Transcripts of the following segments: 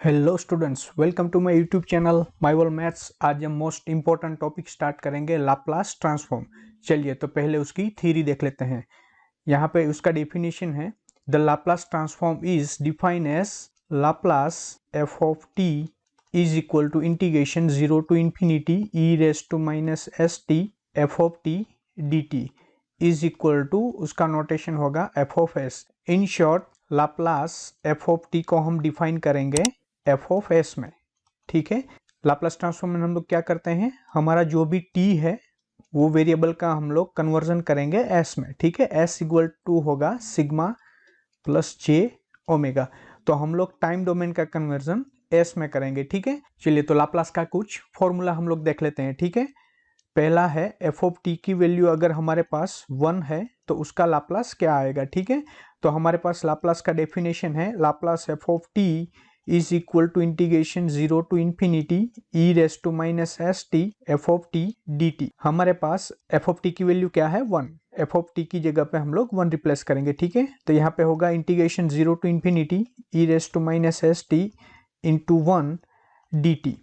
Hello students, welcome to my YouTube channel my world maths. आज हम most important topic start करेंगे, Laplace transform. चलिए तो पहले उसकी थ्योरी देख लेते हैं। यहाँ पे उसका डेफिनेशन है, the Laplace transform is define as Laplace F of T is equal to integration 0 to infinity E raise to minus S T F of T D T is equal to, उसका notation होगा F of S. In short, Laplace F of T को हम define करेंगे F of S में। ठीक है, Laplace transform में हम लोग क्या करते हैं, हमारा जो भी टी है वो वेरिएबल का हम लोग कन्वर्जन करेंगे एस में। ठीक है, एस इक्वल टू होगा सिग्मा प्लस जे ओमेगा। तो हम लोग टाइम डोमेन का कन्वर्जन एस में करेंगे। ठीक है, चलिए तो लाप्लास का कुछ फॉर्मूला हम लोग देख लेते हैं। ठीक है, पहला है एफ ऑफ टी की वैल्यू अगर हमारे पास 1 है तो उसका लाप्लास क्या आएगा। ठीक है, तो हमारे पास लाप्लास का डेफिनेशन है, Laplace F of T is equal to integration 0 to infinity E raise to minus S T F of T D T. हमारे पास एफ ऑफ टी की वैल्यू क्या है, 1। एफ ऑफ टी की जगह पे हम लोग 1 रिप्लेस करेंगे। ठीक है, तो यहाँ पे होगा integration 0 to infinity E raise to minus S T into 1 D T.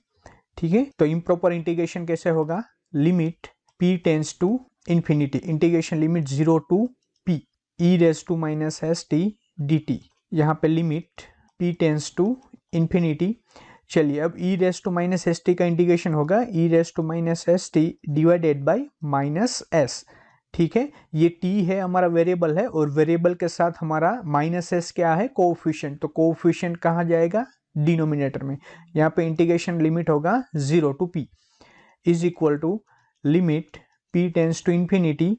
ठीक है, तो इम्प्रॉपर इंटीग्रेशन कैसे होगा, limit p tends to infinity, integration limit 0 to p e raise to minus S T D T. यहाँ पे limit p tends to infinity. चलिए अब e raise to minus S T का इंटीग्रेशन होगा e raise to minus S T divided by minus S. ठीक है, ये t है हमारा वेरिएबल है, और वेरिएबल के साथ हमारा माइनस एस क्या है, कोएफिशिएंट। तो कोएफिशिएंट कहाँ जाएगा, डिनोमिनेटर में। यहाँ पे इंटीग्रेशन लिमिट होगा 0 to p is equal to limit p tends to infinity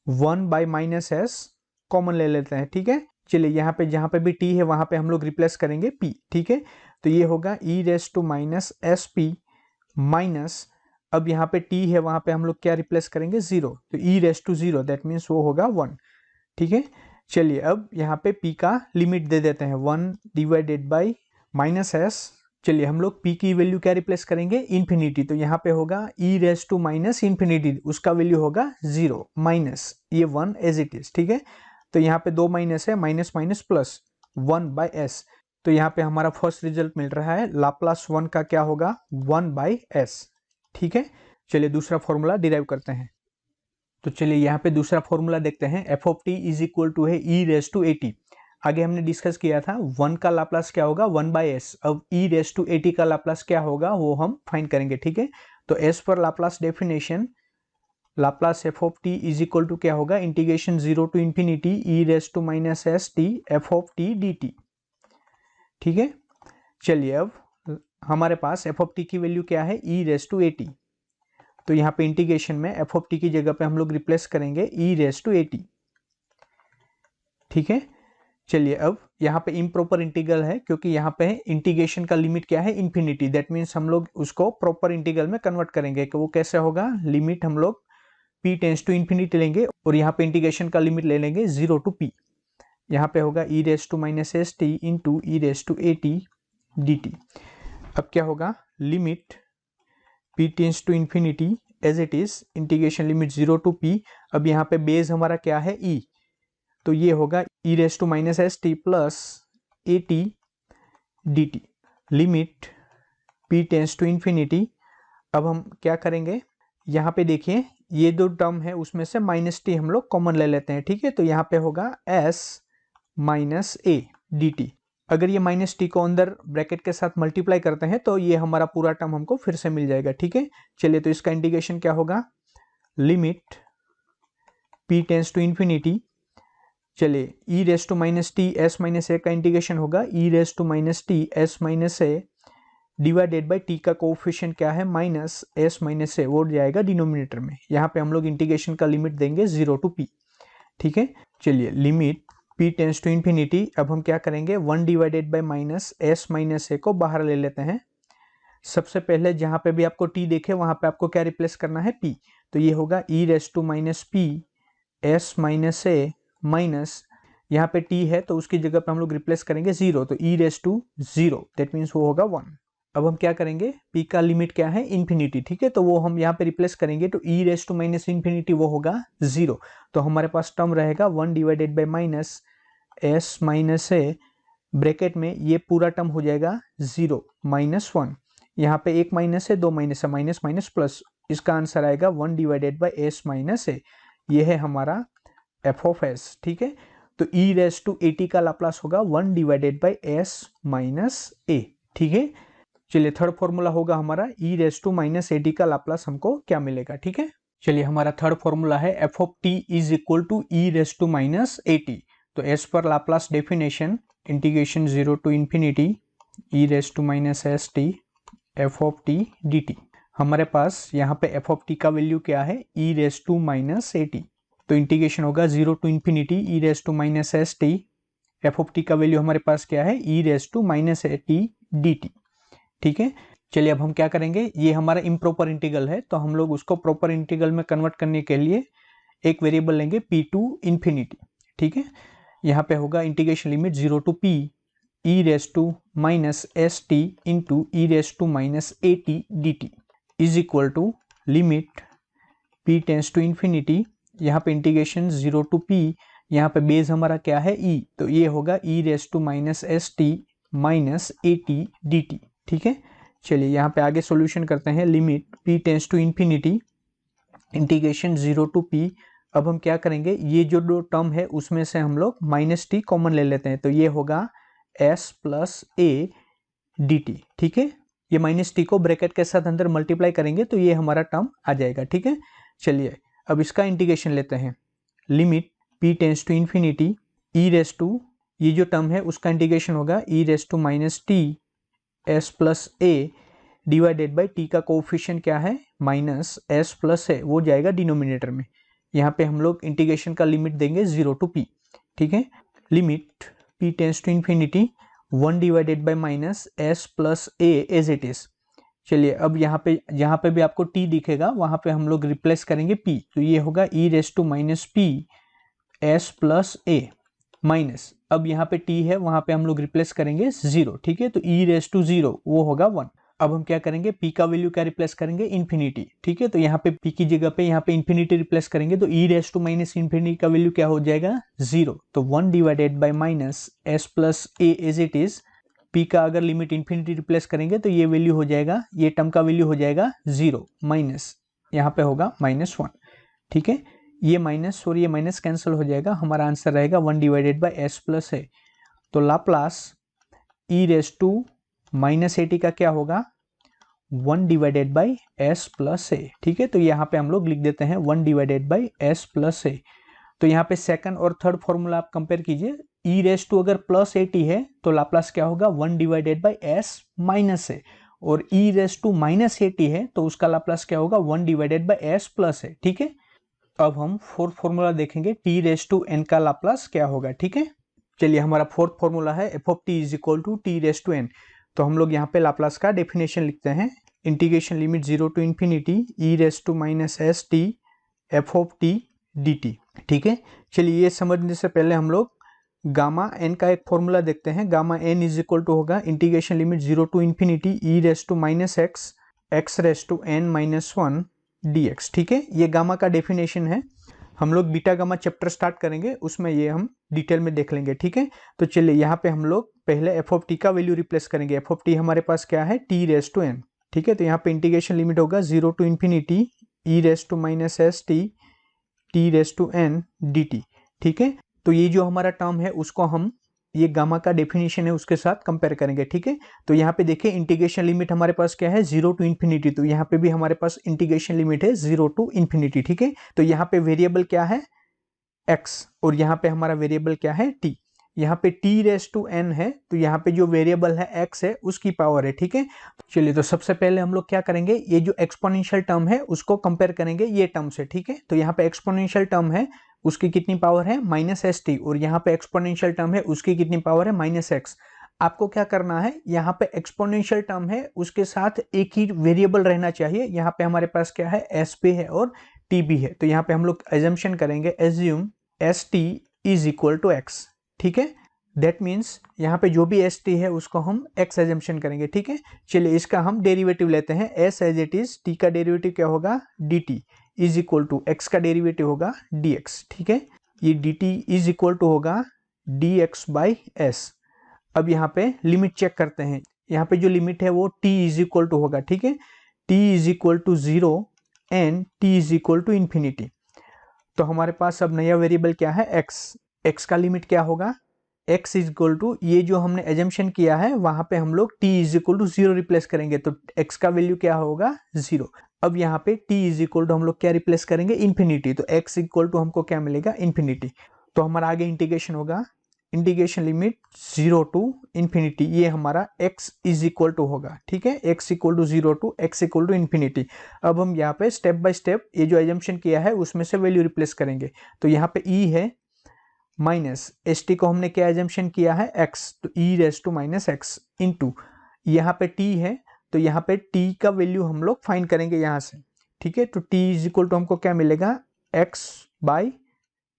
1 by minus S, common ले लेते हैं। ठीक है, चलिए यहाँ पे जहाँ पे भी t है वहां पे हम लोग रिप्लेस करेंगे p। ठीक है, तो ये होगा e raise to minus S P minus, अब यहाँ पे t है वहां पे हम लोग क्या रिप्लेस करेंगे, 0। तो e raise to 0 that means वो होगा 1। ठीक है, चलिए अब यहाँ पे p का लिमिट दे देते हैं 1 डिवाइडेड बाई माइनस एस। चलिए हम लोग p की वैल्यू क्या रिप्लेस करेंगे, इन्फिनिटी। तो यहाँ पे होगा e raise to minus infinity, उसका वैल्यू होगा 0 माइनस ये 1 एज इट इज। ठीक है, तो यहाँ पे 2 माइनस है, minus minus plus 1 by S. तो यहाँ पे हमारा फर्स्ट रिजल्ट मिल रहा है, लाप्लास 1 का क्या होगा, 1 बाई एस। ठीक है, चलिए दूसरा फॉर्मूला डिराइव करते हैं। तो चलिए यहाँ पे दूसरा फॉर्मूला देखते हैं, F of T is equal to है ई रेस टू ए टी। आगे हमने डिस्कस किया था 1 का लाप्लास क्या होगा, 1 बाई एस। अब ई रेस टू ए टी का लाप्लास क्या होगा वो हम फाइंड करेंगे। ठीक है, तो एस पर Laplace definition, Laplace F of T is equal to क्या होगा, integration 0 to infinity E raise to minus S T F of T D T. ठीक है, चलिए अब हमारे पास एफ ऑफ टी की वैल्यू क्या है, ई रेस टू ए टी। तो यहाँ पे इंटीग्रेशन में एफ ऑफ टी की जगह पे हम लोग रिप्लेस करेंगे ई रेस टू ए टी। ठीक है, चलिए अब यहाँ पे इम्प्रॉपर इंटीग्रल है, क्योंकि यहाँ पे इंटीग्रेशन का लिमिट क्या है, इन्फिनिटी। दैट मीन्स हम लोग उसको प्रॉपर इंटीग्रल में कन्वर्ट करेंगे। कि वो कैसे होगा, लिमिट हम लोग p टेंस टू इन्फिनिटी लेंगे, और यहाँ पे इंटीग्रेशन का लिमिट ले लेंगे 0 टू p। यहाँ पे होगा ई raise to minus S T into E raise to A T D T. अब क्या होगा, limit p tends to infinity as it is, integration limit 0 to p। अब यहाँ पे बेस हमारा क्या है, e, तो ये होगा ई raise to minus S T plus A T D T. Limit p tends to infinity, अब हम क्या करेंगे, यहाँ पे देखिए ये दो टर्म है उसमें से माइनस टी हम लोग कॉमन ले लेते हैं। ठीक है, तो यहाँ पे होगा s minus A D T. अगर ये माइनस टी को अंदर ब्रैकेट के साथ मल्टीप्लाई करते हैं तो ये हमारा पूरा टर्म हमको फिर से मिल जाएगा। ठीक है, चलिए तो इसका इंटीग्रेशन क्या होगा, limit p tends to infinity, चलिए e raise to minus t s minus a का इंटीग्रेशन होगा ई raise to minus t s minus a divided by t का कोएफिशिएंट क्या है, माइनस एस माइनस ए, वो जाएगा डिनोमिनेटर में। यहाँ पे हम लोग इंटीग्रेशन का लिमिट देंगे 0 टू p। ठीक है, चलिए limit p tends to infinity, अब हम क्या करेंगे, 1 divided by minus s minus a को बाहर ले लेते हैं। सबसे पहले जहाँ पे भी आपको t देखे वहां पे आपको क्या रिप्लेस करना है, p। तो ये होगा ई raise to minus p s minus a minus, यहाँ पे t है तो उसकी जगह पे हम लोग रिप्लेस करेंगे 0, तो e raise to 0 that means वो होगा 1। अब हम क्या करेंगे, p का लिमिट क्या है, इन्फिनिटी। ठीक है, तो वो हम यहाँ पे रिप्लेस करेंगे, तो e raise to minus infinity वो होगा 0। तो हमारे पास टर्म रहेगा 1 divided by minus s minus A bracket में ये पूरा टर्म हो जाएगा 0 -1, यहाँ पे एक माइनस है, दो माइनस है, माइनस माइनस प्लस, इसका आंसर आएगा 1 divided by s minus a. ये है हमारा एफ ऑफ एस। ठीक है, तो e raise to A T का लाप्लास होगा 1 divided by s minus a. ठीक है, चलिए थर्ड फॉर्मूला होगा हमारा e raise to minus A T का लाप्लास हमको क्या मिलेगा। ठीक है, चलिए हमारा थर्ड फॉर्मूला है F of T is equal to E raise to minus A T. तो एस पर Laplace definition integration 0 to infinity E raise to minus S T F of T D T. हमारे पास यहाँ पे f of T का value क्या है, ई raise to minus A T. तो इंटीग्रेशन होगा 0 to infinity E raise to minus S T. F of T का वैल्यू हमारे पास क्या है, ई raise to minus A T D T. ठीक है, चलिए अब हम क्या करेंगे, ये हमारा इम्प्रॉपर इंटीग्रल है, तो हम लोग उसको प्रॉपर इंटीग्रल में कन्वर्ट करने के लिए एक वेरिएबल लेंगे पी टू इंफिनिटी। ठीक है, यहाँ पे होगा integration limit 0 to P E raise to minus S T into E raise to minus A T D T is equal to limit P tends to infinity, यहाँ पे integration 0 to P, यहाँ पे base हमारा क्या है ई, तो ये होगा ई raise to minus S t minus A T D T. ठीक है, चलिए यहाँ पे आगे सॉल्यूशन करते हैं। Limit P tends to infinity integration 0 to p. अब हम क्या करेंगे, ये जो दो टर्म है उसमें से हम लोग माइनस टी कॉमन ले लेते हैं, तो ये होगा s plus a D T. ठीक है, ये माइनस टी को ब्रैकेट के साथ अंदर मल्टीप्लाई करेंगे तो ये हमारा टर्म आ जाएगा। ठीक है, चलिए अब इसका इंटीग्रेशन लेते हैं। Limit P tends to infinity E raise to, ये जो टर्म है उसका इंटीग्रेशन होगा ई raise to minus t s plus a divided by t का कोफिशिएंट क्या है, माइनस एस प्लस ए, वो जाएगा डिनोमिनेटर में। यहाँ पे हम लोग इंटीग्रेशन का लिमिट देंगे 0 टू पी। ठीक है, limit P tends to infinity 1 divided by minus S plus A as it is. चलिए अब यहाँ पे भी आपको टी दिखेगा, वहां पे हम लोग रिप्लेस करेंगे पी, तो ये होगा ई raise to minus p s plus a minus, अब यहाँ पे टी है वहां पे हम लोग रिप्लेस करेंगे 0। ठीक है, तो ई रेस टू 0 वो होगा 1। अब हम क्या करेंगे, p का वैल्यू क्या रिप्लेस करेंगे, इन्फिनिटी। ठीक है, तो यहाँ पे p की जगह पे यहाँ पे इन्फिनिटी रिप्लेस करेंगे, तो e raise to minus infinity का वैल्यू क्या हो जाएगा 0। तो 1 divided by minus S plus A as it is. p का अगर लिमिट इन्फिनिटी रिप्लेस करेंगे तो ये वैल्यू हो जाएगा, ये टर्म का वैल्यू हो जाएगा 0 माइनस यहाँ पे होगा -1। ठीक है, ये माइनस और ये माइनस कैंसिल हो जाएगा, हमारा आंसर रहेगा 1 divided by S plus A. तो Laplace E raise to minus A T का क्या होगा, 1 डिवाइडेड बाई एस प्लस ए। ठीक है, तो यहाँ पे हम लोग लिख देते हैं 1 divided by S plus A. तो यहाँ पे सेकंड और थर्ड फॉर्मूला आप कंपेयर कीजिए, ई रेस टू अगर प्लस ए टी है तो लाप्लास क्या होगा 1 divided by s minus a, और e raise to minus A t है तो उसका लाप्लास क्या होगा 1 डिवाइडेड बाई एस प्लस ए। ठीक है, अब हम फोर्थ फॉर्मूला देखेंगे, टी रेस टू एन का लाप्लास क्या होगा। ठीक है, चलिए हमारा फोर्थ फॉर्मूला है F of T is equal to T raise to N. तो हम लोग यहाँ पे लाप्लास का डेफिनेशन लिखते हैं, integration limit 0 to infinity E raise to minus S T F of T D T. ठीक है, चलिए ये समझने से पहले हम लोग गामा एन का एक फॉर्मूला देखते हैं। Gamma n is equal to होगा integration limit 0 to infinity E raise to minus x x raise to n minus 1 d x. ठीक है, ये गामा का डेफिनेशन है। हम लोग बीटा गामा चैप्टर स्टार्ट करेंगे, उसमें ये हम डिटेल में देख लेंगे। ठीक है, तो चलिए यहाँ पे हम लोग पहले एफ ऑफ टी का वैल्यू रिप्लेस करेंगे। एफ ऑफ टी हमारे पास क्या है, टी रेस टू एन। ठीक है, तो यहाँ पे इंटीग्रेशन लिमिट होगा 0 to infinity E raise to minus S T T raise to N D T. ठीक है, तो ये जो हमारा टर्म है उसको हम ये गामा का डेफिनेशन है उसके साथ कंपेयर करेंगे। ठीक है, तो यहाँ पे देखिए इंटीग्रेशन लिमिट हमारे पास क्या है 0 टू इंफिनिटी, तो यहाँ पे भी हमारे पास इंटीग्रेशन लिमिट है 0 टू इंफिनिटी। ठीक है, तो यहाँ पे वेरिएबल क्या है x और यहाँ पे हमारा वेरिएबल क्या है t। यहाँ पे t रेस टू n है, तो यहाँ पे जो वेरिएबल है x है उसकी पावर है। ठीक है, चलिए तो सबसे पहले हम लोग क्या करेंगे, ये जो एक्सपोनेंशियल टर्म है उसको कंपेयर करेंगे ये टर्म से। ठीक है, तो यहाँ पे एक्सपोनेंशियल टर्म है उसकी कितनी पावर है -st, और यहाँ पे एक्सपोनेंशियल टर्म है उसकी कितनी पावर है -x। आपको क्या करना है, यहाँ पे एक्सपोनेंशियल टर्म है उसके साथ एक ही वेरिएबल रहना चाहिए। यहाँ पे हमारे पास क्या है, एस पे है और टी भी है, तो यहाँ पे हम लोग एजम्पशन करेंगे, assume S T is equal to X. ठीक है, दैट मीन्स यहाँ पे जो भी एस टी है उसको हम एक्स एजम्पशन करेंगे। ठीक है, चलिए इसका हम डेरिवेटिव लेते हैं, S as it is, T का डेरिवेटिव क्या होगा D T is equal to X का डेरिवेटिव होगा डी एक्स। ठीक है, ये D T is equal to होगा डी एक्स बाई एस। अब यहाँ पे लिमिट चेक करते हैं। यहाँ पे जो लिमिट है वो t इज इक्वल टू होगा, ठीक है, t is equal to 0 and t is equal to infinity. तो हमारे पास अब नया वेरिएबल क्या है, x का लिमिट क्या होगा, x इज इक्वल टू, ये जो हमने एजम्पशन किया है वहां पे हम लोग t is equal to 0 replace करेंगे, तो x का वैल्यू क्या होगा, 0। अब यहाँ पे t इज इक्वल टू हम लोग क्या रिप्लेस करेंगे, इन्फिनिटी, तो x इक्वल टू हमको क्या मिलेगा, इन्फिनिटी। तो हमारा आगे इंटीग्रेशन होगा, इंटीग्रेशन लिमिट 0 टू इन्फिनिटी, ये हमारा x इज इक्वल टू होगा, ठीक है, x equal to 0 to x equal to infinity. अब हम यहाँ पे स्टेप बाय स्टेप ये जो एजम्पशन किया है उसमें से वैल्यू रिप्लेस करेंगे। तो यहाँ पे e है माइनस st को हमने क्या एजम्पशन किया है, x, तो e raise to minus X into यहाँ पे t है, तो यहाँ पे t का वैल्यू हम लोग फाइंड करेंगे यहाँ से, ठीक है। तो t इज इक्वल टू हमको क्या मिलेगा, x बाई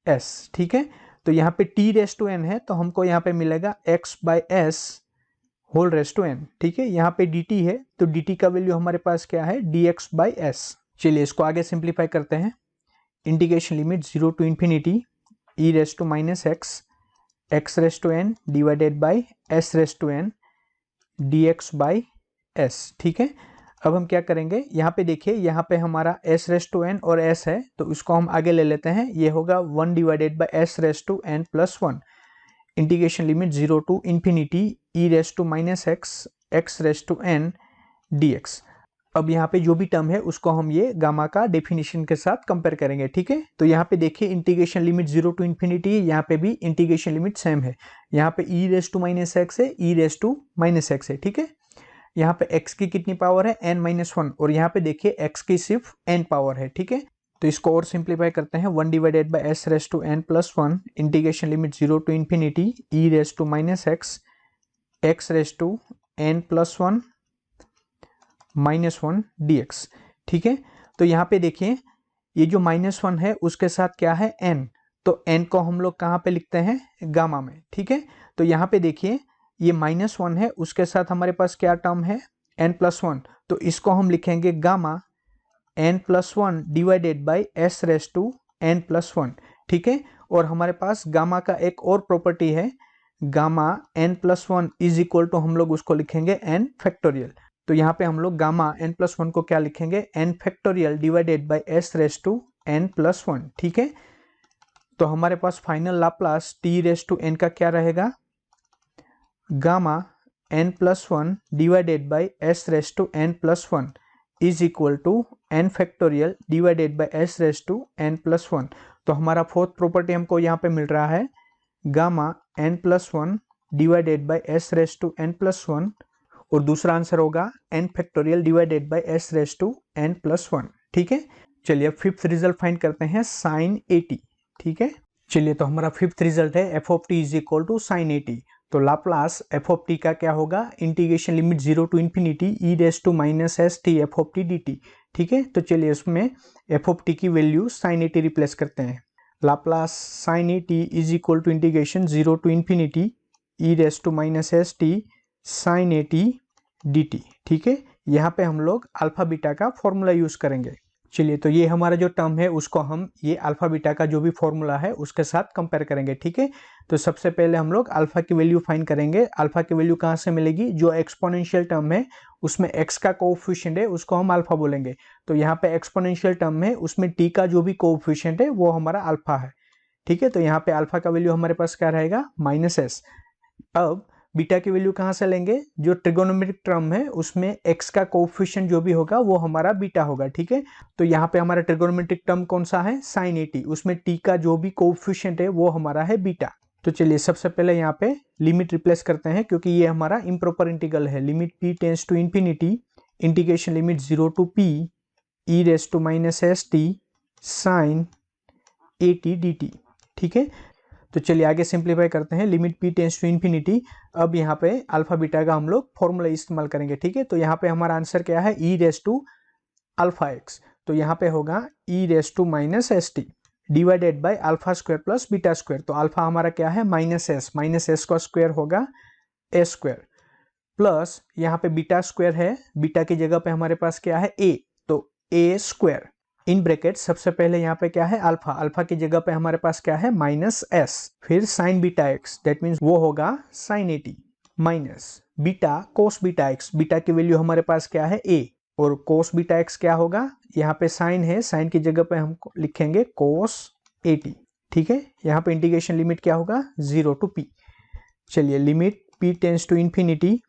s, ठीक है। तो यहाँ पे t रेस टू n है, तो हमको यहाँ पे मिलेगा x by s whole raise to n, ठीक है। यहाँ पे dt है, तो dt का वैल्यू हमारे पास क्या है, dx बाई s। चलिए इसको आगे सिंप्लीफाई करते हैं। Integration limit 0 to infinity e raise to minus x raise to n divided by s raise to n dx by s, ठीक है। अब हम क्या करेंगे, यहाँ पे देखिए, यहाँ पे हमारा s रेस टू n और s है, तो इसको हम आगे ले लेते हैं, ये होगा 1 divided by s raise to n plus 1। Integration limit 0 to infinity e raise to minus x raise to n dx। अब यहाँ पे जो भी टर्म है उसको हम ये गामा का डेफिनेशन के साथ कंपेयर करेंगे, ठीक है। तो यहाँ पे देखिए इंटीग्रेशन लिमिट 0 टू इन्फिनिटी, यहाँ पे भी इंटीग्रेशन लिमिट सेम है। यहाँ पे e raise to minus X है, e raise to minus X है, ठीक है। यहाँ पे x की कितनी पावर है, n माइनस 1, और यहाँ पे देखिए x की सिर्फ n पावर है, ठीक है। तो इसको और सिंप्लीफाई करते हैं, 1 divided by s raise to n plus 1 integration limit 0 to infinity e raise to minus x raise to n plus 1 minus 1 dx, ठीक है। तो यहाँ पे देखिए ये जो माइनस 1 है उसके साथ क्या है, n, तो n को हम लोग कहाँ पे लिखते हैं, गामा में, ठीक है। तो यहाँ पे देखिए ये माइनस 1 है, उसके साथ हमारे पास क्या टर्म है, n प्लस 1, तो इसको हम लिखेंगे gamma n plus 1 divided by s raise to n plus 1, ठीक है। और हमारे पास गामा का एक और प्रॉपर्टी है, gamma n plus 1 is equal to हम लोग उसको लिखेंगे n फैक्टोरियल। तो यहाँ पे हम लोग गामा n प्लस 1 को क्या लिखेंगे, n factorial divided by s raise to n plus 1, ठीक है। तो हमारे पास final Laplace t raise to n का क्या रहेगा, gamma n plus 1 divided by s raise to n plus 1 is equal to n factorial divided by s raise to n plus 1। तो हमारा फोर्थ प्रॉपर्टी हमको यहाँ पे मिल रहा है, gamma n plus 1 divided by s raise to n plus 1, और दूसरा आंसर होगा n factorial divided by s raise to n plus 1, ठीक है। चलिए अब फिफ्थ रिजल्ट फाइंड करते हैं, साइन 80, ठीक है। चलिए तो हमारा फिफ्थ रिजल्ट है F of T is equal to sine 80। तो लाप्लास एफ ऑफ टी का क्या होगा, integration limit 0 to infinity E raise to minus S T F of T D T, ठीक है। तो चलिए इसमें एफ ऑफ टी की वैल्यू साइन 80 रिप्लेस करते हैं। Laplace sine 80 is equal to integration 0 to infinity E raise to minus S T sine 80 dt, ठीक है। यहाँ पे हम लोग अल्फा बीटा का फॉर्मूला यूज करेंगे। चलिए तो ये हमारा जो टर्म है उसको हम ये अल्फा बीटा का जो भी फॉर्मूला है उसके साथ कंपेयर करेंगे, ठीक है। तो सबसे पहले हम लोग अल्फा की वैल्यू फाइंड करेंगे। अल्फा की वैल्यू कहाँ से मिलेगी, जो एक्सपोनेंशियल टर्म है उसमें x का कोएफिशिएंट है उसको हम अल्फा बोलेंगे। तो यहाँ पे एक्सपोनेंशियल टर्म है उसमें t का जो भी कोएफिशिएंट है वो हमारा अल्फा है, ठीक है। तो यहाँ पे अल्फा का वैल्यू हमारे पास क्या रहेगा, -s। अब बीटा की वैल्यू कहाँ से लेंगे, जो ट्रिगोनोमेट्रिक टर्म है उसमें x का कोएफिशिएंट जो भी होगा वो हमारा बीटा होगा, ठीक है। तो यहाँ पे हमारा ट्रिगोनोमेट्रिक टर्म कौन सा है, साइन 80, उसमें t का जो भी कोएफिशिएंट है वो हमारा है बीटा। तो चलिए सबसे पहले यहाँ पे लिमिट रिप्लेस करते हैं क्योंकि ये हमारा इम्प्रॉपर इंटीग्रल है। Limit p tends to infinity integration limit 0 to p e raise to minus S T sine 80 dt, ठीक है। तो चलिए आगे सिंप्लीफाई करते हैं, limit p tends to infinity. अब यहाँ पे अल्फा बीटा का हम लोग फॉर्मूला इस्तेमाल करेंगे, ठीक है। तो यहाँ पे हमारा आंसर क्या है, e raise to alpha x, तो यहाँ पे होगा e raise to minus S T divided by alpha square plus beta square. तो अल्फा हमारा क्या है, माइनस एस का स्क्वायर होगा ए स्क्वायर, प्लस यहाँ पे बीटा स्क्वायर है, बीटा की जगह पे हमारे पास क्या है a, तो ए स्क्वायर इन ब्रैकेट। सबसे पहले यहाँ पे क्या है अल्फा, अल्फा की जगह पे हमारे पास क्या है -s, फिर sine beta x, that means वो होगा sine 80, minus beta cos beta x, beta की वैल्यू हमारे पास क्या है a, और कोस बीटा एक्स क्या होगा, यहाँ पे साइन है, साइन की जगह पे हम लिखेंगे कोस 80, ठीक है। यहाँ पे इंटीग्रेशन लिमिट क्या होगा 0 टू p। चलिए limit p tends to infinity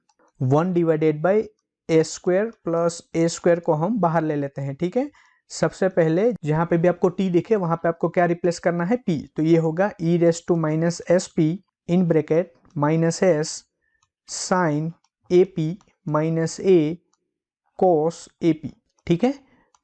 1 divided by a square plus a square को हम बाहर ले लेते हैं, ठीक है। सबसे पहले जहां पे भी आपको t दिखे वहां पे आपको क्या रिप्लेस करना है p, तो ये होगा e raise to minus S p in bracket minus s sine a p minus a cos a p, ठीक है,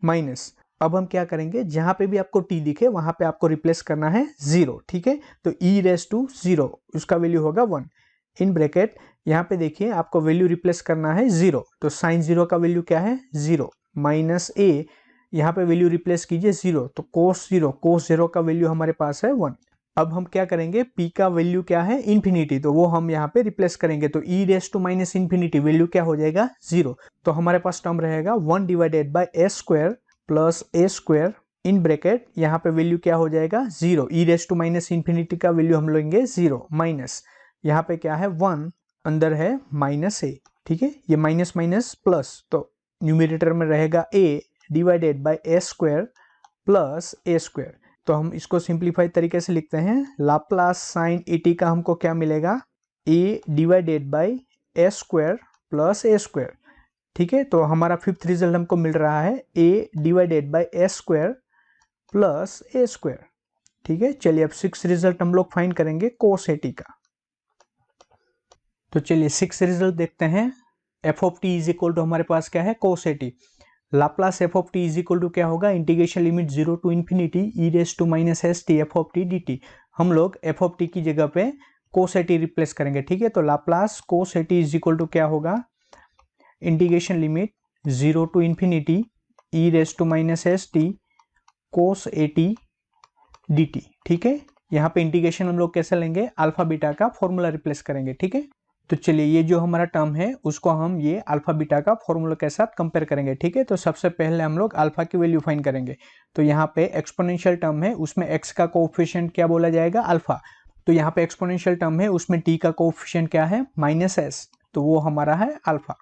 माइनस। अब हम क्या करेंगे, जहां पे भी आपको t दिखे वहां पे आपको रिप्लेस करना है 0, ठीक है। तो e रेस टू 0 उसका वैल्यू होगा 1 इन ब्रैकेट, यहाँ पे देखिए आपको वैल्यू रिप्लेस करना है 0, तो साइन 0 का वैल्यू क्या है 0 माइनस ए, यहाँ पे वैल्यू रिप्लेस कीजिए 0, तो कोस 0 का वैल्यू हमारे पास है 1। अब हम क्या करेंगे, p का वैल्यू क्या है इन्फिनिटी, तो वो हम यहाँ पे रिप्लेस करेंगे, तो e raise to minus infinity value क्या हो जाएगा 0, तो हमारे पास टर्म रहेगा 1 divided by a square plus a square in bracket, यहाँ पे वैल्यू क्या हो जाएगा 0, e raise to minus infinity का वैल्यू हम लेंगे 0 माइनस, यहाँ पे क्या है 1, अंदर है माइनस ए, ठीक है, ये माइनस माइनस प्लस, तो न्यूमरेटर में रहेगा a divided by a square plus a square. तो हम इसको सिंप्लीफाई तरीके से लिखते हैं, लाप्लास साइन 80 का हमको क्या मिलेगा a divided by a square plus a square, ठीक है। तो हमारा फिफ्थ रिजल्ट हमको मिल रहा है a divided by a square plus a square, ठीक है। चलिए अब सिक्स रिजल्ट हम लोग फाइंड करेंगे कोस 80 का। तो चलिए सिक्स रिजल्ट देखते हैं। F of T is equal to हमारे पास क्या है cos 80, Laplace F of T is equal to क्या होगा, integration limit 0 to infinity E raise to minus S T F of T D t, हम लोग एफ ऑफ टी की जगह पे कोस 80 रिप्लेस करेंगे, ठीक है। तो Laplace cos 80 is equal to क्या होगा, integration limit 0 to infinity E raise to minus S t cos 80 d T, ठीक है। यहाँ पे इंटीग्रेशन हम लोग कैसे लेंगे, अल्फा बीटा का फॉर्मूला रिप्लेस करेंगे, ठीक है। तो चलिए ये जो हमारा टर्म है उसको हम ये अल्फा बीटा का फॉर्मूला के साथ कंपेयर करेंगे, ठीक है। तो सबसे पहले हम लोग अल्फा की वैल्यू फाइंड करेंगे, तो यहाँ पे एक्सपोनेंशियल टर्म है उसमें x का कोएफिशिएंट क्या बोला जाएगा अल्फा, तो यहाँ पे एक्सपोनेंशियल टर्म है उसमें t का कोएफिशिएंट क्या है माइनस एस, तो वो हमारा है अल्फा।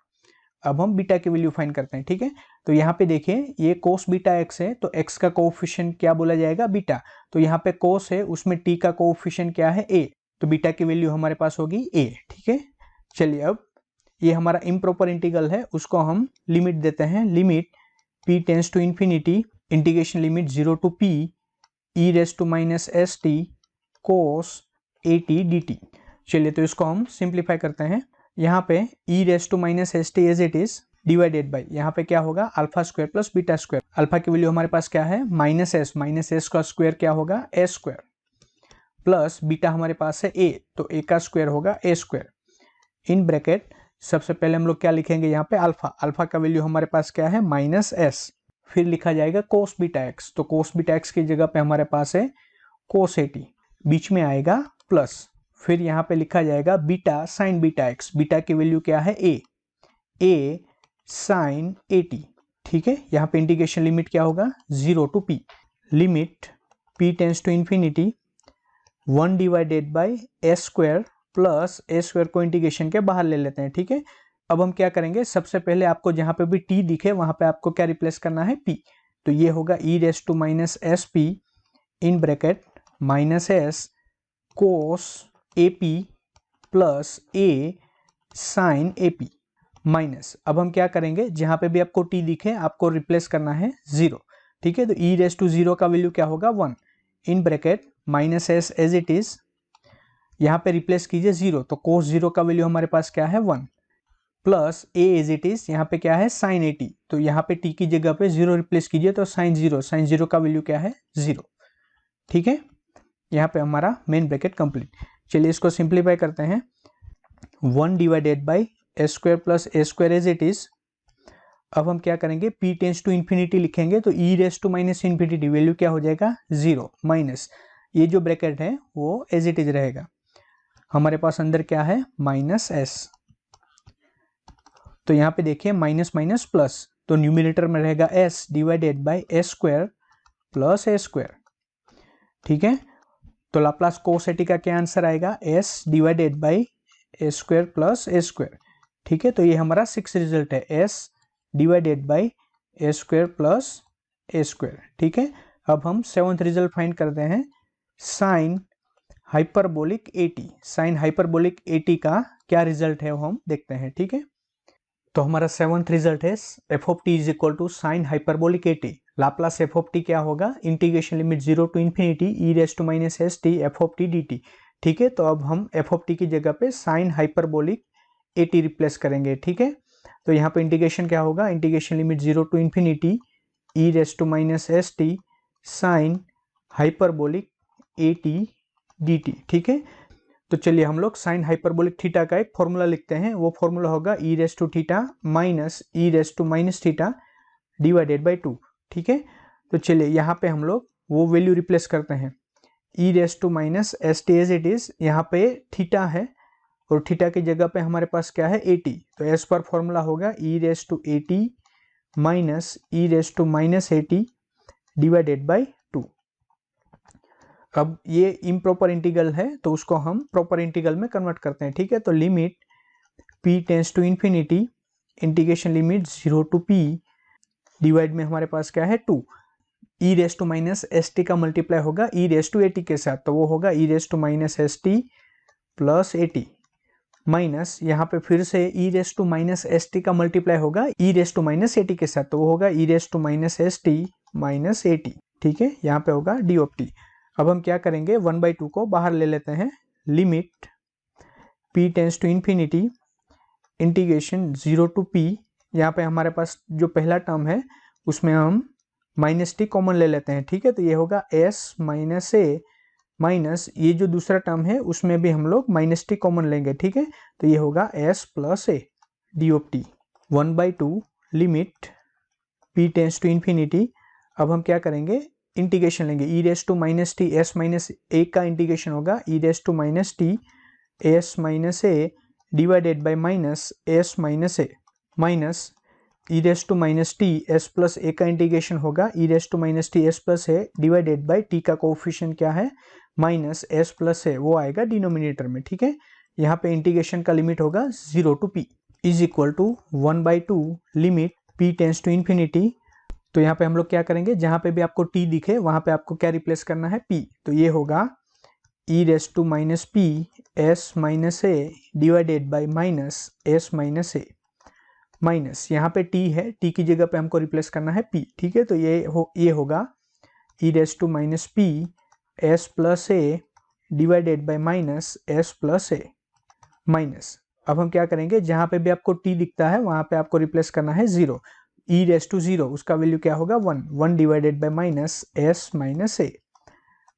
अब हम बीटा की वैल्यू फाइंड करते हैं, ठीक है। तो यहाँ पे देखिए ये कोस बीटा एक्स है, तो x का कोएफिशिएंट क्या बोला जाएगा बीटा, तो यहाँ पे कोस है उसमें t का कोएफिशिएंट क्या है a, तो बीटा की वैल्यू हमारे पास होगी a, ठीक है। चलिए अब ये हमारा इम्प्रॉपर इंटीग्रल है उसको हम लिमिट देते हैं, limit p tends to infinity integration limit 0 to p e raise to minus S t cos 80 dt। चलिए तो इसको हम सिंप्लीफाई करते हैं, यहाँ पे e raise to minus S t as it is divided by, यहाँ पे क्या होगा alpha square plus beta square, alpha की वैल्यू हमारे पास क्या है माइनस एस का स्क्वायर क्या होगा ए स्क्वायर, प्लस बीटा हमारे पास है a, तो a का स्क्वायर होगा ए स्क्वायर इन ब्रैकेट। सबसे पहले हम लोग क्या लिखेंगे यहाँ पे अल्फा, अल्फा का वैल्यू हमारे पास क्या है माइनस एस, फिर लिखा जाएगा कोस बीटा एक्स, तो कोस बीटा एक्स की जगह पे हमारे पास है कोस 80, बीच में आएगा प्लस, फिर यहाँ पे लिखा जाएगा beta sine beta x, beta की वैल्यू क्या है ए साइन 80, ठीक है। यहाँ पे इंटीग्रेशन लिमिट क्या होगा 0 to p, limit p tends to infinity 1 divided by a square plus a square को इंटीग्रेशन के बाहर ले लेते हैं, ठीक है। अब हम क्या करेंगे, सबसे पहले आपको जहां पे भी t दिखे वहां पे आपको क्या रिप्लेस करना है p, तो ये होगा e raise to minus S p in bracket minus s cos a p plus a sine a p minus, अब हम क्या करेंगे जहां पे भी आपको t दिखे आपको रिप्लेस करना है 0, ठीक है। तो e रेस टू 0 का वैल्यू क्या होगा 1 in bracket minus s as it is, यहाँ पे रिप्लेस कीजिए 0, तो कोस 0 का वैल्यू हमारे पास क्या है 1 plus A as it is, यहाँ पे क्या है साइन 80, तो यहाँ पे t की जगह पे 0 रिप्लेस कीजिए तो साइन 0 का वैल्यू क्या है 0, ठीक है। यहाँ पे हमारा मेन ब्रैकेट कंप्लीट। चलिए इसको सिंप्लीफाई करते हैं, 1 divided by a square plus a square as it is. अब हम क्या करेंगे p टेंस टू इन्फिनिटी लिखेंगे, तो e raise to minus infinity value क्या हो जाएगा 0 माइनस, ये जो ब्रैकेट है वो एज इट इज रहेगा, हमारे पास अंदर क्या है माइनस एस, तो यहाँ पे देखिए माइनस माइनस प्लस, तो न्यूमरेटर में रहेगा s divided by a square plus a square, ठीक है। तो लाप्लास कोस 80 का क्या आंसर आएगा s divided by a square plus a square. ठीक है, तो ये हमारा 6 रिजल्ट है, S divided by a square plus a square. ठीक है, अब हम 7th रिजल्ट फाइंड करते हैं, साइन हाइपरबोलिक 80। साइन हाइपरबोलिक 80 का क्या रिजल्ट है वो हम देखते हैं। ठीक है, तो हमारा 7th रिजल्ट है F of T is equal to sine hyperbolic 80। Laplace F of t क्या होगा, integration limit 0 to infinity E raise to minus S T F of T D T. ठीक है, तो अब हम एफ ऑफ टी की जगह पे साइन हाइपरबोलिक 80 रिप्लेस करेंगे। ठीक है, तो यहाँ पे इंटीग्रेशन क्या होगा, integration limit 0 to infinity E raise to minus S T sine hyperbolic 80 d T. ठीक है, तो चलिए हम लोग साइन हाइपरबोलिक थीटा का एक फॉर्मूला लिखते हैं। वो फॉर्मूला होगा ई raise to theta minus e raise to minus theta divided by 2। ठीक है, तो चलिए यहाँ पे हम लोग वो वैल्यू रिप्लेस करते हैं, e raise to minus S t as it is. यहाँ पे थीटा है और थीटा की जगह पे हमारे पास क्या है 80, तो एस पर फॉर्मूला होगा ई raise to 80 minus e raise to minus 80 divided by 2। अब ये इम्प्रॉपर इंटीग्रल है तो उसको हम प्रॉपर इंटीग्रल में कन्वर्ट करते हैं। ठीक है, तो limit p tends to infinity integration limit 0 to p divide में हमारे पास क्या है 2, e raise to minus S T का मल्टीप्लाई होगा ई रेस टू 80 के साथ, तो वो होगा ई raise to minus S T plus 80 minus यहाँ पे फिर से e raise to minus S T का मल्टीप्लाई होगा ई रेस टू माइनस 80 के साथ, तो वो होगा ई raise to minus S t minus 80। ठीक है, यहाँ पे होगा डी ऑफ टी। अब हम क्या करेंगे, 1/2 को बाहर ले लेते हैं, limit p tends to infinity integration 0 to p। यहाँ पे हमारे पास जो पहला टर्म है उसमें हम माइनस टी कॉमन ले लेते हैं। ठीक है, तो ये होगा s माइनस ए माइनस ये जो दूसरा टर्म है उसमें भी हम लोग माइनस टी कॉमन लेंगे। ठीक है, तो ये होगा s plus a d of t 1/2 limit p tends to infinity. अब हम क्या करेंगे, इंटीग्रेशन लेंगे, e raise to minus t s minus a का इंटीग्रेशन होगा ई raise to minus t s minus a divided by minus s minus a minus e raise to minus t s plus a का integration होगा ई raise to minus t s plus a divided by t का coefficient क्या है minus S plus ए, वो आएगा denominator में। ठीक है, यहाँ पे इंटीग्रेशन का लिमिट होगा 0 to p is equal to 1/2 limit p tends to infinity. तो यहाँ पे हम लोग क्या करेंगे, जहाँ पे भी आपको t दिखे वहाँ पे आपको क्या रिप्लेस करना है p, तो ये होगा ई raise to minus p s minus a divided by minus s minus a minus यहाँ पे t है, t की जगह पे हमको रिप्लेस करना है p। ठीक है, तो ये होगा ई raise to minus p s plus a divided by minus s plus a minus. अब हम क्या करेंगे, जहाँ पे भी आपको t दिखता है वहाँ पे आपको रिप्लेस करना है 0, ई रेस टू 0 उसका वैल्यू क्या होगा 1 divided by minus s minus a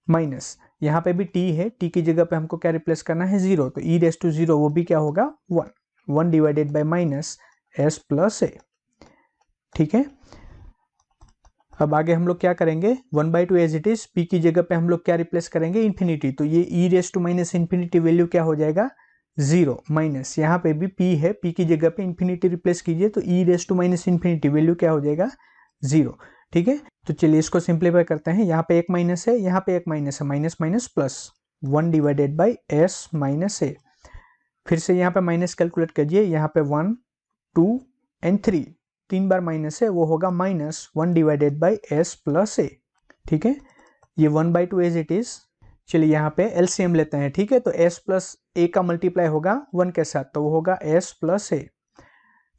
minus यहाँ पे भी t है, t की जगह पे हमको क्या रिप्लेस करना है 0, तो ई रेस टू 0 वो भी क्या होगा 1 divided by minus S plus ए। ठीक है, अब आगे हम लोग क्या करेंगे, 1/2 एज इट इज, p की जगह पे हम लोग क्या रिप्लेस करेंगे इन्फिनिटी, तो ये e raise to minus infinity value क्या हो जाएगा 0 माइनस यहाँ पे भी p है, p की जगह पे इन्फिनिटी रिप्लेस कीजिए तो e raise to minus infinity value क्या हो जाएगा 0। ठीक है, तो चलिए इसको सिंप्लीफाई करते हैं, यहाँ पे एक माइनस है, यहाँ पे एक माइनस है, minus minus plus 1 divided by s minus a. फिर से यहाँ पे माइनस कैलकुलेट कीजिए, यहाँ पे 1 2 एंड 3 बार माइनस है, वो होगा minus 1 divided by S plus ए। ठीक है, ये 1/2 एज इट इज। चलिए यहाँ पे एलसीएम लेते हैं। ठीक है, तो s प्लस ए का मल्टीप्लाई होगा 1 के साथ, तो वो होगा s प्लस ए।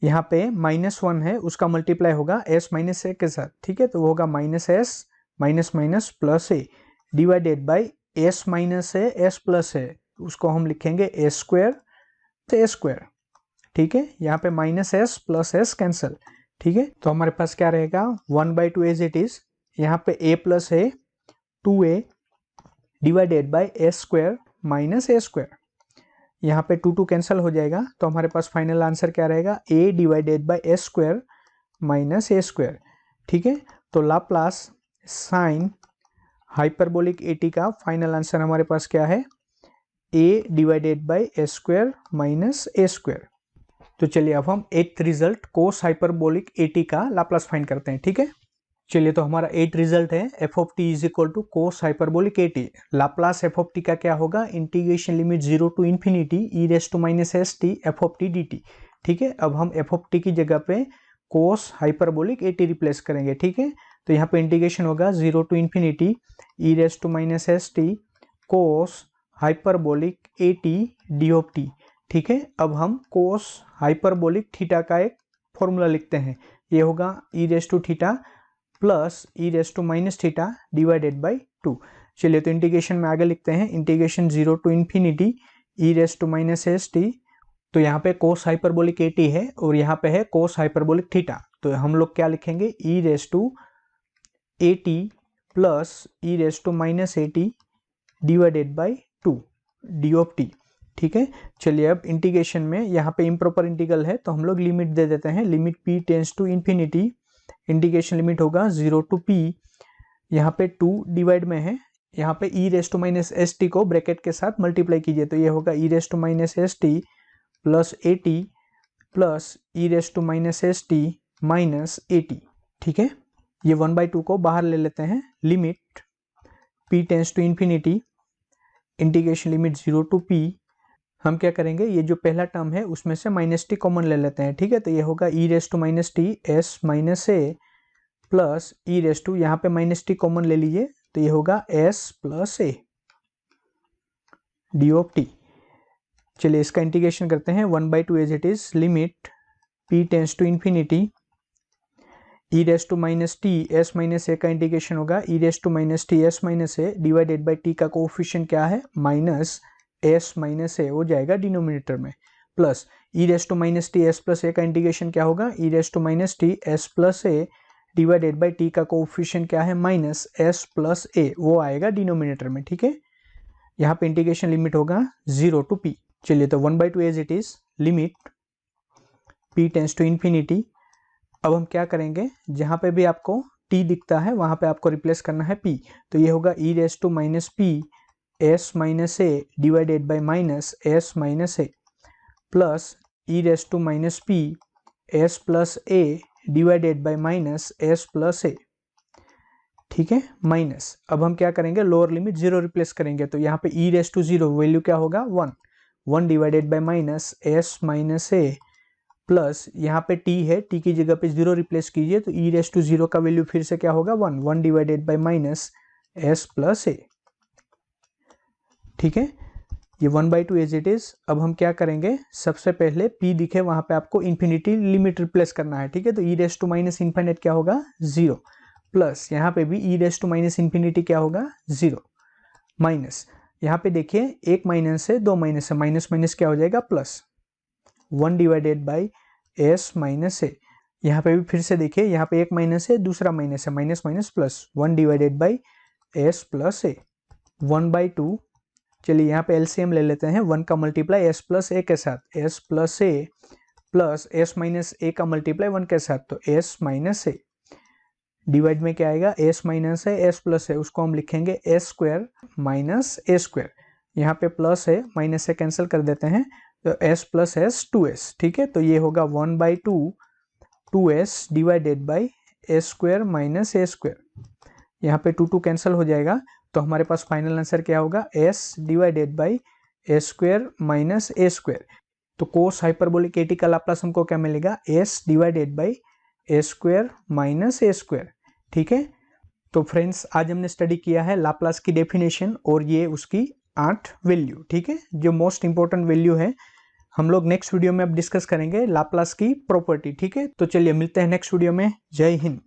यहाँ पे -1 है उसका मल्टीप्लाई होगा s माइनस ए के साथ। ठीक है, तो वो होगा minus s minus minus plus a divided by s minus a s plus a, उसको हम लिखेंगे ए स्क्वायर, तो ए स्क्वायर। ठीक है, यहाँ पे minus S plus S cancel. ठीक है, तो हमारे पास क्या रहेगा 1/2 एज इट इज, यहाँ पे a plus A 2a divided by a square minus A square, यहाँ पे 2 कैंसिल हो जाएगा, तो हमारे पास फाइनल आंसर क्या रहेगा a divided by a square minus A square. ठीक है, तो लाप्लास साइन हाइपरबोलिक 80 का फाइनल आंसर हमारे पास क्या है a divided by a square minus A square. तो चलिए अब हम 8th रिजल्ट कोस हाइपरबोलिक 80 का लाप्लास फाइंड करते हैं। ठीक है, चलिए, तो हमारा 8 रिजल्ट है F of T is equal to cos hyperbolic a t. Laplace F of T का क्या होगा, integration limit 0 to infinity E raise to minus S T F of T D T. ठीक है, अब हम एफ ऑफ टी की जगह पे cos hyperbolic a t replace करेंगे। ठीक है, तो यहाँ पे इंटीग्रेशन होगा 0 to infinity E raise to minus S t cos hyperbolic a T d of t. ठीक है, अब हम कोस हाइपरबोलिक थीटा का एक फॉर्मूला लिखते हैं, ये होगा ई raise to theta plus e raise to minus theta divided by 2। चलिए, तो इंटीग्रेशन में आगे लिखते हैं, integration 0 to infinity E raise to minus S t. तो यहाँ पे कोस हाइपरबोलिक ए टी है और यहाँ पे है कोस हाइपरबोलिक थीटा, तो हम लोग क्या लिखेंगे, e raise to A t plus e raise to minus A t divided by 2 d of t. ठीक है, चलिए अब इंटीग्रेशन में यहाँ पे इम्प्रॉपर इंटीग्रल है तो हम लोग लिमिट दे देते हैं, limit p tends to infinity, integration limit होगा 0 टू p, यहाँ पे 2 डिवाइड में है, यहाँ पे e raise to minus S t को ब्रैकेट के साथ मल्टीप्लाई कीजिए, तो ये होगा ई raise to minus S T plus A t plus e raise to minus S t minus A t. ठीक है, ये 1/2 को बाहर ले लेते हैं, limit p tends to infinity, integration limit 0 to p, हम क्या करेंगे, ये जो पहला टर्म है उसमें से माइनस टी कॉमन ले लेते हैं। ठीक है, तो ये होगा ई raise to minus t s minus a plus e raise to, यहाँ पे माइनस टी कॉमन ले लीजिए तो ये होगा s plus a d of t. चलिए इसका इंटीग्रेशन करते हैं, 1/2 as it is, limit p tends to infinity E raise to minus t s minus a का इंटीग्रेशन होगा ई raise to minus t s minus a divided by t का coefficient क्या है, minus s minus ए हो जाएगा denominator में, plus e raise to minus t s plus a का integration क्या होगा, ई raise to minus t s plus a divided by t का कोएफिशिएंट क्या है, माइनस एस प्लस ए, वो आएगा डिनोमिनेटर में। ठीक है, यहाँ पे इंटीग्रेशन लिमिट होगा 0 टू p। चलिए, तो 1/2 as it is, limit p tends to infinity. अब हम क्या करेंगे, जहाँ पे भी आपको t दिखता है वहाँ पे आपको रिप्लेस करना है p, तो ये होगा ई raise to minus p s minus a divided by minus s minus a plus e raise to minus p s plus a divided by minus S plus ए। ठीक है, माइनस, अब हम क्या करेंगे, लोअर लिमिट 0 रिप्लेस करेंगे, तो यहाँ पे ई रेस टू 0 वैल्यू क्या होगा, 1 divided by minus s minus a plus यहाँ पे t है, t की जगह पे 0 रिप्लेस कीजिए तो ई रेस टू 0 का वैल्यू फिर से क्या होगा, 1 divided by minus S plus ए। ठीक है, ये 1/2 एज इट इज। अब हम क्या करेंगे, सबसे पहले p दिखे वहां पे आपको इन्फिनिटी लिमिट रिप्लेस करना है। ठीक है, तो e raise to minus infinity क्या होगा, 0, प्लस यहाँ पे भी ई रेस टू माइनस इन्फिनिटी क्या होगा, 0, माइनस यहाँ पे देखिए एक माइनस है, दो माइनस है, माइनस माइनस क्या हो जाएगा, plus 1 divided by s minus a. यहाँ पे भी फिर से देखिए, यहाँ पे एक माइनस है, दूसरा माइनस है, minus minus plus 1 divided by S plus a 1/2। चलिए यहाँ पे एलसीएम ले लेते हैं, 1 का मल्टीप्लाई एस प्लस ए के साथ, S plus A plus S minus a का मल्टीप्लाई 1 के साथ, तो एस माइनस ए डिवाइड में क्या आएगा, एस माइनस है एस प्लस है, उसको हम लिखेंगे एस स्क्वायर माइनस ए स्क्वायर, यहाँ पे प्लस है माइनस से कैंसिल कर देते हैं, तो एस प्लस एस 2s। ठीक है, तो ये होगा 1/2 2s divided by S square minus A square, यहाँ पे 2 कैंसिल हो जाएगा, तो हमारे पास फाइनल आंसर क्या होगा, s divided by a square minus A square. तो कोस हाइपरबोलिक ए टी का लाप्लास हमको क्या मिलेगा, s divided by a square minus A square. ठीक है, तो फ्रेंड्स आज हमने स्टडी किया है लाप्लास की डेफिनेशन और ये उसकी 8 वैल्यू। ठीक है, जो मोस्ट इंपॉर्टेंट वैल्यू है, हम लोग नेक्स्ट वीडियो में अब डिस्कस करेंगे लाप्लास की प्रॉपर्टी। ठीक है, तो चलिए मिलते हैं नेक्स्ट वीडियो में, जय हिंद।